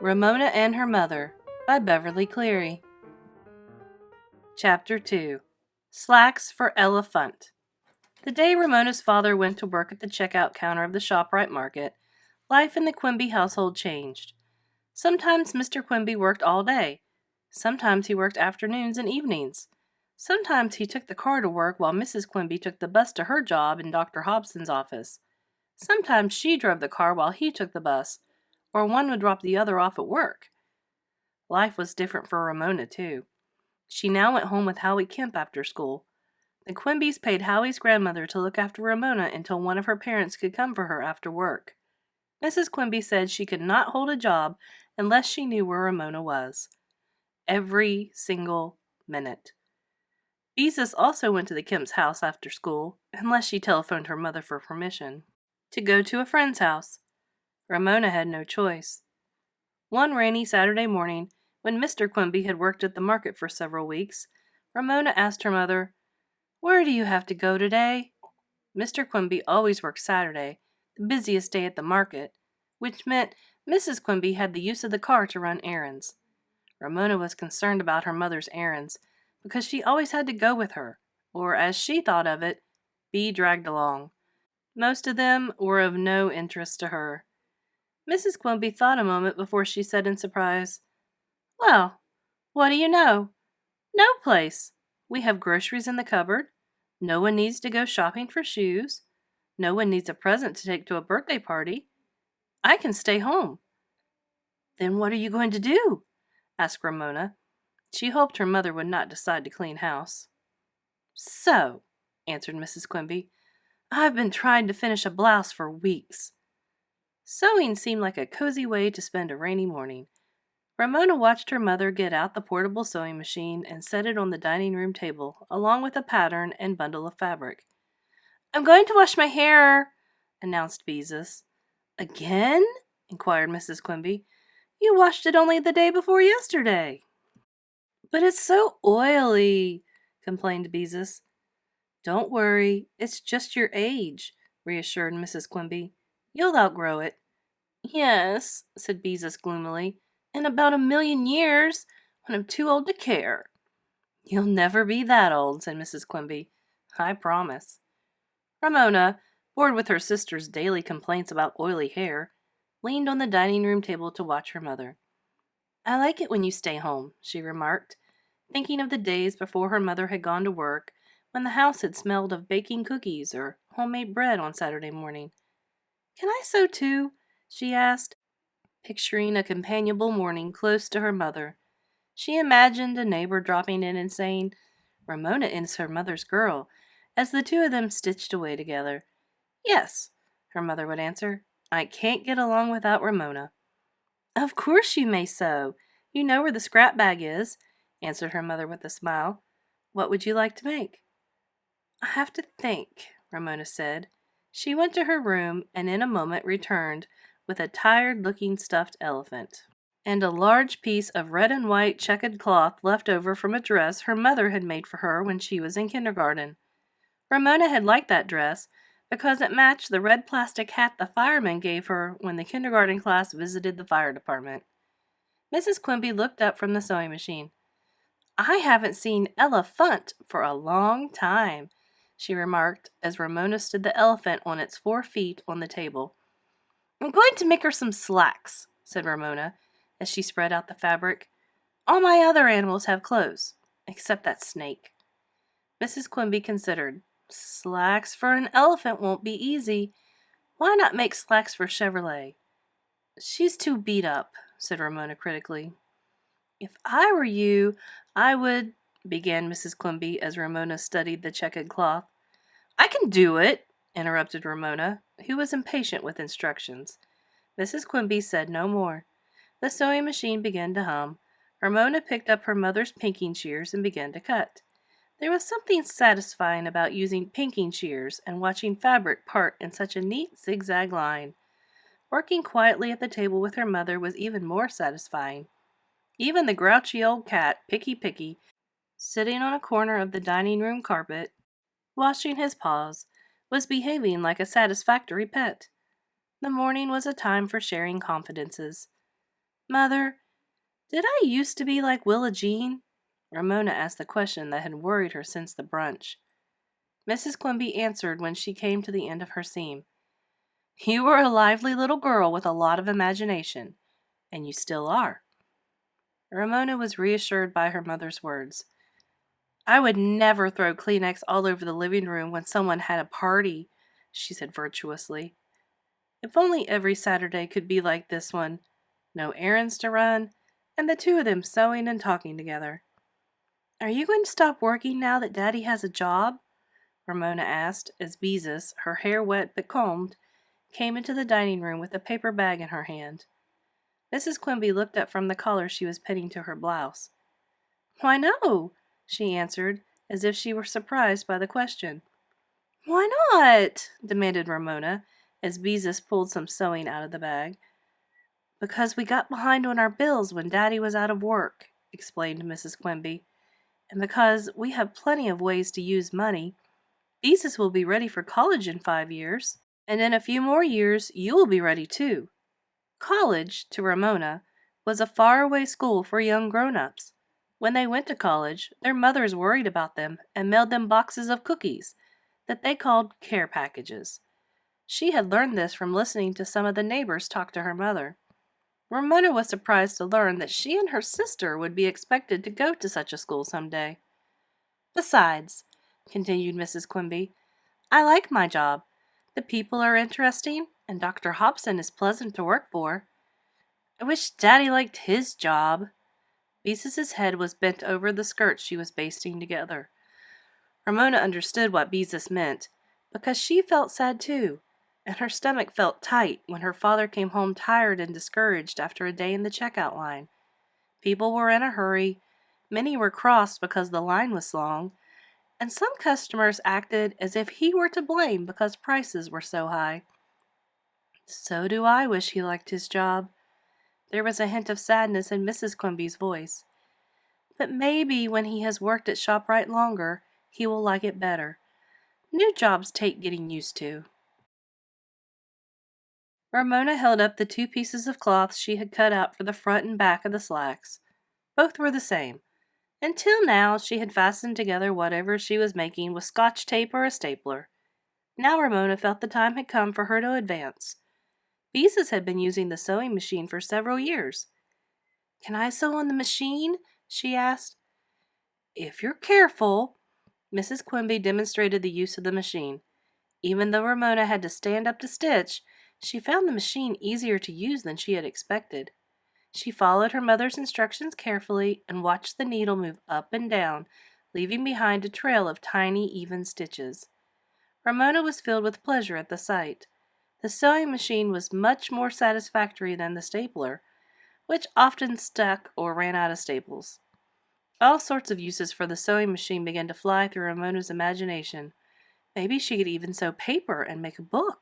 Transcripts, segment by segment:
Ramona and Her Mother by Beverly Cleary. Chapter 2. Slacks for Elephant. The day Ramona's father went to work at the checkout counter of the ShopRite Market, life in the Quimby household changed. Sometimes Mr. Quimby worked all day. Sometimes he worked afternoons and evenings. Sometimes he took the car to work while Mrs. Quimby took the bus to her job in Dr. Hobson's office. Sometimes she drove the car while he took the bus, or one would drop the other off at work. Life was different for Ramona, too. She now went home with Howie Kemp after school. The Quimbys paid Howie's grandmother to look after Ramona until one of her parents could come for her after work. Mrs. Quimby said she could not hold a job unless she knew where Ramona was. Every single minute. Beezus also went to the Kemp's house after school, unless she telephoned her mother for permission, to go to a friend's house. Ramona had no choice. One rainy Saturday morning, when Mr. Quimby had worked at the market for several weeks, Ramona asked her mother, "Where do you have to go today?" Mr. Quimby always worked Saturday, the busiest day at the market, which meant Mrs. Quimby had the use of the car to run errands. Ramona was concerned about her mother's errands because she always had to go with her, or as she thought of it, be dragged along. Most of them were of no interest to her. Mrs. Quimby thought a moment before she said in surprise, "Well, what do you know? No place. We have groceries in the cupboard. No one needs to go shopping for shoes. No one needs a present to take to a birthday party. I can stay home." "Then what are you going to do?" asked Ramona. She hoped her mother would not decide to clean house. "So," answered Mrs. Quimby, "I've been trying to finish a blouse for weeks." Sewing seemed like a cozy way to spend a rainy morning. Ramona watched her mother get out the portable sewing machine and set it on the dining room table, along with a pattern and bundle of fabric. "I'm going to wash my hair," announced Beezus. "Again?" inquired Mrs. Quimby. "You washed it only the day before yesterday." "But it's so oily," complained Beezus. "Don't worry, it's just your age," reassured Mrs. Quimby. "You'll outgrow it." "Yes," said Beezus gloomily, "in about 1,000,000 years, when I'm too old to care." "You'll never be that old," said Mrs. Quimby. "I promise." Ramona, bored with her sister's daily complaints about oily hair, leaned on the dining room table to watch her mother. "I like it when you stay home," she remarked, thinking of the days before her mother had gone to work, when the house had smelled of baking cookies or homemade bread on Saturday morning. "Can I sew too?" she asked, picturing a companionable morning close to her mother. She imagined a neighbor dropping in and saying, "Ramona is her mother's girl," as the two of them stitched away together. "Yes," her mother would answer. "I can't get along without Ramona." "Of course you may sew. You know where the scrap bag is," answered her mother with a smile. "What would you like to make?" "I have to think," Ramona said. She went to her room and in a moment returned with a tired-looking stuffed elephant and a large piece of red and white checkered cloth left over from a dress her mother had made for her when she was in kindergarten. Ramona had liked that dress because it matched the red plastic hat the fireman gave her when the kindergarten class visited the fire department. Mrs. Quimby looked up from the sewing machine. "I haven't seen Elephant for a long time," she remarked as Ramona stood the elephant on its 4 feet on the table. "I'm going to make her some slacks," said Ramona, as she spread out the fabric. "All my other animals have clothes, except that snake." Mrs. Quimby considered. "Slacks for an elephant won't be easy. Why not make slacks for Chevrolet?" "She's too beat up," said Ramona critically. "If I were you, I would," began Mrs. Quimby as Ramona studied the checkered cloth. "I can do it," interrupted Ramona, who was impatient with instructions. Mrs. Quimby said no more. The sewing machine began to hum. Ramona picked up her mother's pinking shears and began to cut. There was something satisfying about using pinking shears and watching fabric part in such a neat zigzag line. Working quietly at the table with her mother was even more satisfying. Even the grouchy old cat, Picky, sitting on a corner of the dining room carpet, washing his paws, was behaving like a satisfactory pet. The morning was a time for sharing confidences. Mother, did I used to be like Willa Jean? Ramona asked the question that had worried her since the brunch. Mrs. Quimby answered when she came to the end of her seam. You were a lively little girl with a lot of imagination, and you still are. Ramona was reassured by her mother's words. I would never throw Kleenex all over the living room when someone had a party, she said virtuously. If only every Saturday could be like this one. No errands to run, and the two of them sewing and talking together. Are you going to stop working now that Daddy has a job? Ramona asked as Beezus, her hair wet but combed, came into the dining room with a paper bag in her hand. Mrs. Quimby looked up from the collar she was pinning to her blouse. Why no, she answered, as if she were surprised by the question. Why not? Demanded Ramona, as Beezus pulled some sewing out of the bag. Because we got behind on our bills when Daddy was out of work, explained Mrs. Quimby. And because we have plenty of ways to use money. Beezus will be ready for college in 5 years, and in a few more years you will be ready too. College, to Ramona, was a faraway school for young grown-ups. When they went to college, their mothers worried about them and mailed them boxes of cookies that they called care packages. She had learned this from listening to some of the neighbors talk to her mother. Ramona was surprised to learn that she and her sister would be expected to go to such a school someday. Besides, continued Mrs. Quimby, I like my job. The people are interesting, and Dr. Hobson is pleasant to work for. I wish Daddy liked his job. Beezus' head was bent over the skirt she was basting together. Ramona understood what Beezus meant, because she felt sad too, and her stomach felt tight when her father came home tired and discouraged after a day in the checkout line. People were in a hurry, many were cross because the line was long, and some customers acted as if he were to blame because prices were so high. So do I wish he liked his job. There was a hint of sadness in Mrs. Quimby's voice. But maybe when he has worked at ShopRite longer, he will like it better. New jobs take getting used to. Ramona held up the 2 pieces of cloth she had cut out for the front and back of the slacks. Both were the same. Until now, she had fastened together whatever she was making with Scotch tape or a stapler. Now Ramona felt the time had come for her to advance. Beezus had been using the sewing machine for several years. Can I sew on the machine? She asked. If you're careful. Mrs. Quimby demonstrated the use of the machine. Even though Ramona had to stand up to stitch, she found the machine easier to use than she had expected. She followed her mother's instructions carefully and watched the needle move up and down, leaving behind a trail of tiny, even stitches. Ramona was filled with pleasure at the sight. The sewing machine was much more satisfactory than the stapler, which often stuck or ran out of staples. All sorts of uses for the sewing machine began to fly through Ramona's imagination. Maybe she could even sew paper and make a book.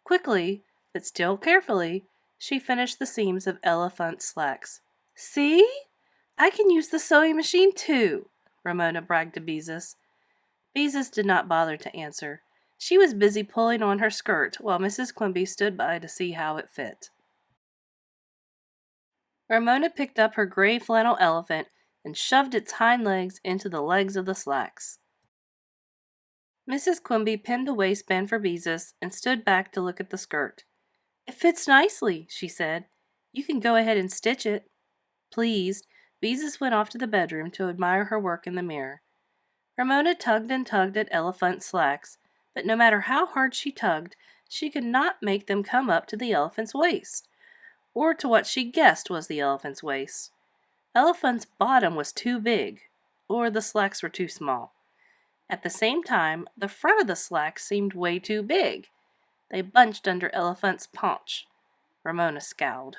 Quickly, but still carefully, she finished the seams of Elephant's slacks. See? I can use the sewing machine too, Ramona bragged to Beezus. Beezus did not bother to answer. She was busy pulling on her skirt while Mrs. Quimby stood by to see how it fit. Ramona picked up her gray flannel elephant and shoved its hind legs into the legs of the slacks. Mrs. Quimby pinned the waistband for Beezus and stood back to look at the skirt. It fits nicely, she said. You can go ahead and stitch it. Pleased, Beezus went off to the bedroom to admire her work in the mirror. Ramona tugged and tugged at Elephant's slacks, but no matter how hard she tugged, she could not make them come up to the elephant's waist, or to what she guessed was the elephant's waist. Elephant's bottom was too big, or the slacks were too small. At the same time, the front of the slacks seemed way too big. They bunched under Elephant's paunch. Ramona scowled.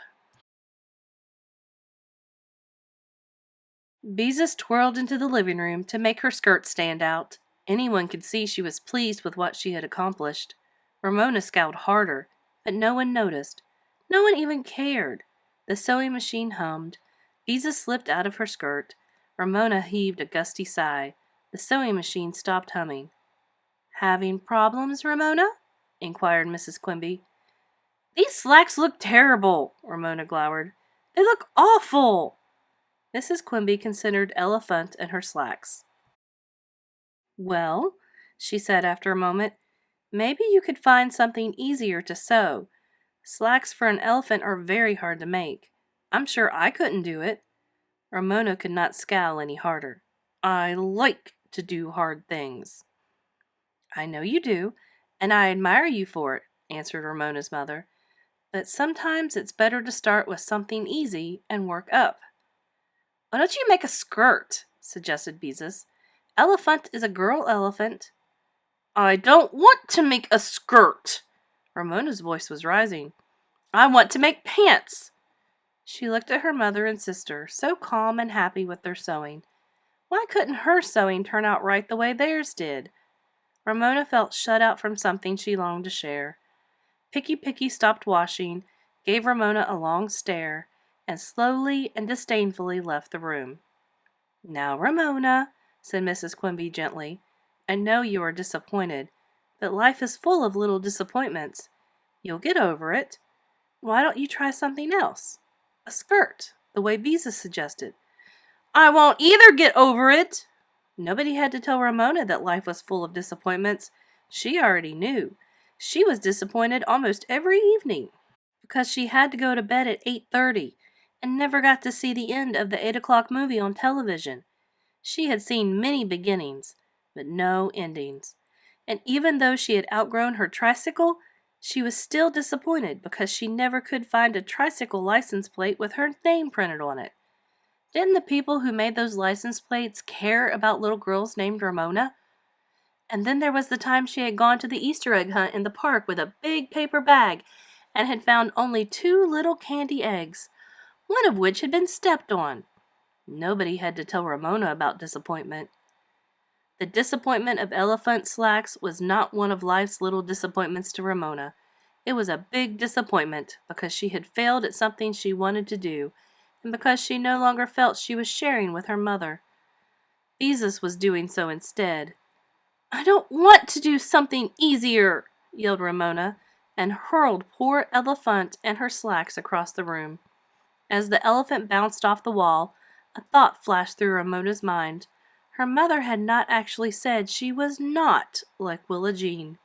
Beezus twirled into the living room to make her skirt stand out. Anyone could see she was pleased with what she had accomplished. Ramona scowled harder, but no one noticed. No one even cared. The sewing machine hummed. Beezus slipped out of her skirt. Ramona heaved a gusty sigh. The sewing machine stopped humming. Having problems, Ramona? Inquired Mrs. Quimby. These slacks look terrible, Ramona glowered. They look awful. Mrs. Quimby considered Elephant and her slacks. Well, she said after a moment, maybe you could find something easier to sew. Slacks for an elephant are very hard to make. I'm sure I couldn't do it. Ramona could not scowl any harder. I like to do hard things. I know you do, and I admire you for it, answered Ramona's mother. But sometimes it's better to start with something easy and work up. Why don't you make a skirt? Suggested Beezus. Elephant is a girl elephant. I don't want to make a skirt. Ramona's voice was rising. I want to make pants. She looked at her mother and sister, so calm and happy with their sewing. Why couldn't her sewing turn out right the way theirs did? Ramona felt shut out from something she longed to share. Picky stopped washing, gave Ramona a long stare, and slowly and disdainfully left the room. Now, Ramona, said Mrs. Quimby gently, I know you are disappointed, but life is full of little disappointments. You'll get over it. Why don't you try something else? A skirt, the way Beezus suggested. I won't either get over it. Nobody had to tell Ramona that life was full of disappointments. She already knew. She was disappointed almost every evening because she had to go to bed at 8:30 and never got to see the end of the 8 o'clock movie on television. She had seen many beginnings, but no endings. And even though she had outgrown her tricycle, she was still disappointed because she never could find a tricycle license plate with her name printed on it. Didn't the people who made those license plates care about little girls named Ramona? And then there was the time she had gone to the Easter egg hunt in the park with a big paper bag and had found only 2 little candy eggs, one of which had been stepped on. Nobody had to tell Ramona about disappointment. The disappointment of elephant slacks was not one of life's little disappointments to Ramona. It was a big disappointment because she had failed at something she wanted to do, and because she no longer felt she was sharing with her mother. Beezus was doing so instead. I don't want to do something easier, yelled Ramona, and hurled poor Elephant and her slacks across the room. As the elephant bounced off the wall, a thought flashed through Ramona's mind. Her mother had not actually said she was not like Willa Jean.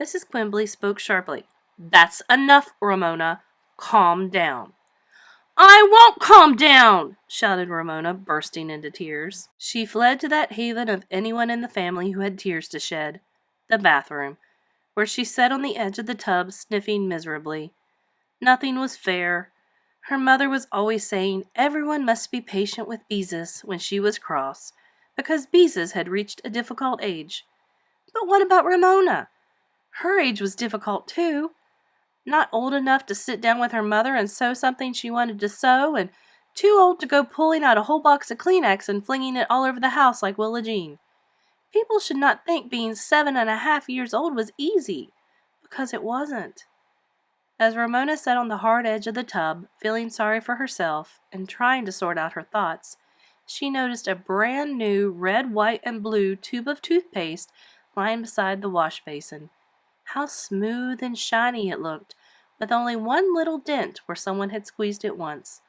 Mrs. Quimby spoke sharply. That's enough, Ramona. Calm down. I won't calm down, shouted Ramona, bursting into tears. She fled to that haven of anyone in the family who had tears to shed, the bathroom, where she sat on the edge of the tub, sniffing miserably. Nothing was fair. Her mother was always saying everyone must be patient with Beezus when she was cross, because Beezus had reached a difficult age. But what about Ramona? Her age was difficult too. Not old enough to sit down with her mother and sew something she wanted to sew, and too old to go pulling out a whole box of Kleenex and flinging it all over the house like Willa Jean. People should not think being 7.5 years old was easy, because it wasn't. As Ramona sat on the hard edge of the tub, feeling sorry for herself and trying to sort out her thoughts, she noticed a brand new red, white, and blue tube of toothpaste lying beside the wash basin. How smooth and shiny it looked, with only one little dent where someone had squeezed it once.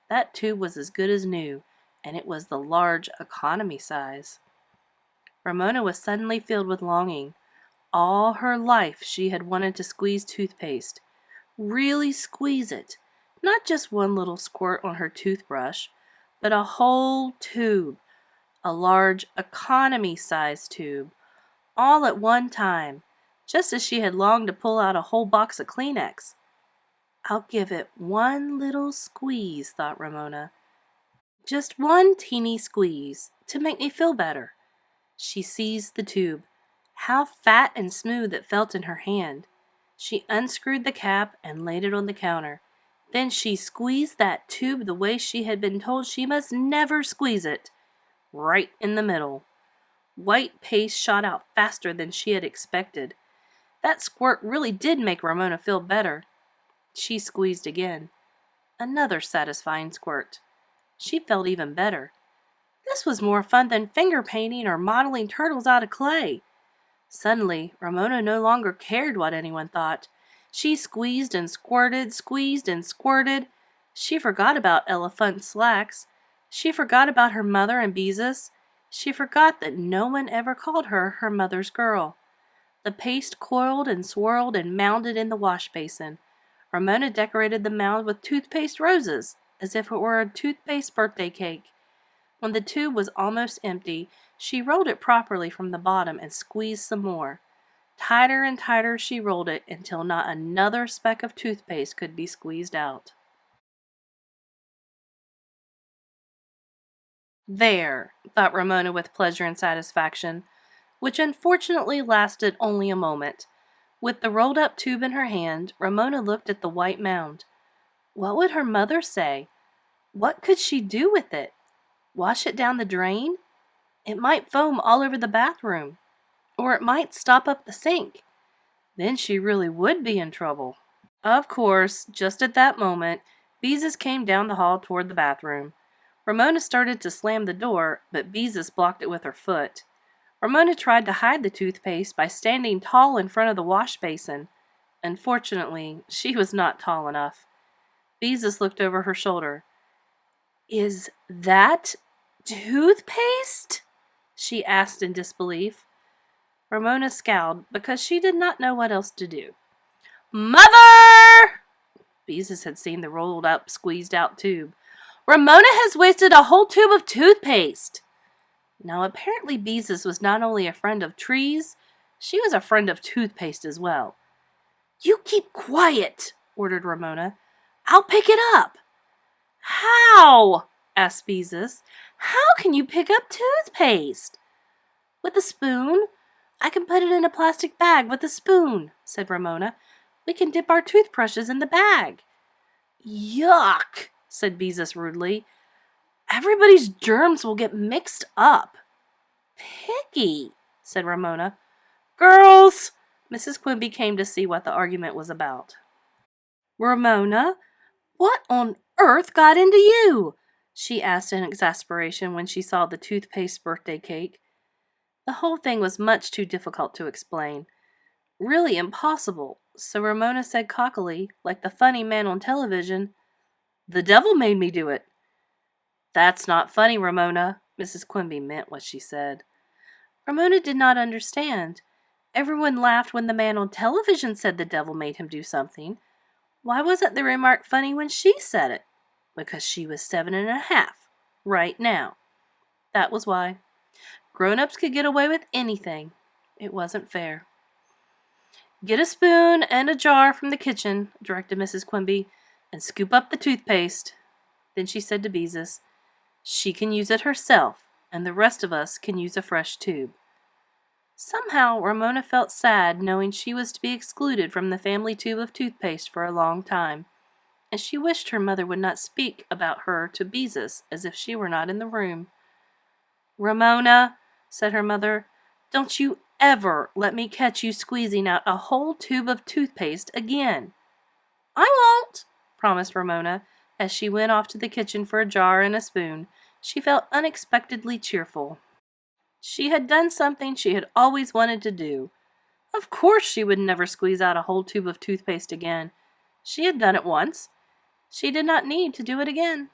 That tube was as good as new, and it was the large economy size. Ramona was suddenly filled with longing. All her life she had wanted to squeeze toothpaste. Really squeeze it. Not just one little squirt on her toothbrush, but a whole tube. A large economy-size tube. All at one time, just as she had longed to pull out a whole box of Kleenex. I'll give it one little squeeze, thought Ramona. Just one teeny squeeze, to make me feel better. She seized the tube. How fat and smooth it felt in her hand. She unscrewed the cap and laid it on the counter. Then she squeezed that tube the way she had been told she must never squeeze it. Right in the middle. White paste shot out faster than she had expected. That squirt really did make Ramona feel better. She squeezed again. Another satisfying squirt. She felt even better. This was more fun than finger painting or modeling turtles out of clay. Suddenly, Ramona no longer cared what anyone thought. She squeezed and squirted, She forgot about Elephant's slacks. She forgot about her mother and Beezus. She forgot that no one ever called her mother's girl. The paste coiled and swirled and mounded in the wash basin. Ramona decorated the mound with toothpaste roses, as if it were a toothpaste birthday cake. When the tube was almost empty, she rolled it properly from the bottom and squeezed some more. Tighter and tighter she rolled it until not another speck of toothpaste could be squeezed out. There, thought Ramona with pleasure and satisfaction, which unfortunately lasted only a moment. With the rolled-up tube in her hand, Ramona looked at the white mound. What would her mother say? What could she do with it? Wash it down the drain? It might foam all over the bathroom. Or it might stop up the sink. Then she really would be in trouble. Of course, just at that moment, Beezus came down the hall toward the bathroom. Ramona started to slam the door, but Beezus blocked it with her foot. Ramona tried to hide the toothpaste by standing tall in front of the wash basin. Unfortunately, she was not tall enough. Beezus looked over her shoulder. "Is that toothpaste?" she asked in disbelief. Ramona scowled because she did not know what else to do. "Mother!" Beezus had seen the rolled-up, squeezed-out tube. "Ramona has wasted a whole tube of toothpaste!" Now, apparently Beezus was not only a friend of trees, she was a friend of toothpaste as well. "You keep quiet," ordered Ramona. "I'll pick it up." "How?" asked Beezus. "How can you pick up toothpaste?" "With a spoon. I can put it in a plastic bag with a spoon," said Ramona. "We can dip our toothbrushes in the bag." "Yuck," said Beezus rudely. "Everybody's germs will get mixed up." "Picky," said Ramona. "Girls!" Mrs. Quimby came to see what the argument was about. "Ramona, what on earth got into you?" she asked in exasperation when she saw the toothpaste birthday cake. The whole thing was much too difficult to explain. Really impossible, so Ramona said cockily, like the funny man on television, "The devil made me do it." "That's not funny, Ramona." Mrs. Quimby meant what she said. Ramona did not understand. Everyone laughed when the man on television said the devil made him do something. Why wasn't the remark funny when she said it? Because she was 7.5, right now. That was why. Grown-ups could get away with anything. It wasn't fair. "Get a spoon and a jar from the kitchen," directed Mrs. Quimby, "and scoop up the toothpaste." Then she said to Beezus, "She can use it herself, and the rest of us can use a fresh tube." Somehow, Ramona felt sad knowing she was to be excluded from the family tube of toothpaste for a long time, and she wished her mother would not speak about her to Beezus as if she were not in the room. "Ramona," said her mother, "don't you ever let me catch you squeezing out a whole tube of toothpaste again." "I won't," promised Ramona. As she went off to the kitchen for a jar and a spoon, she felt unexpectedly cheerful. She had done something she had always wanted to do. Of course she would never squeeze out a whole tube of toothpaste again. She had done it once. She did not need to do it again.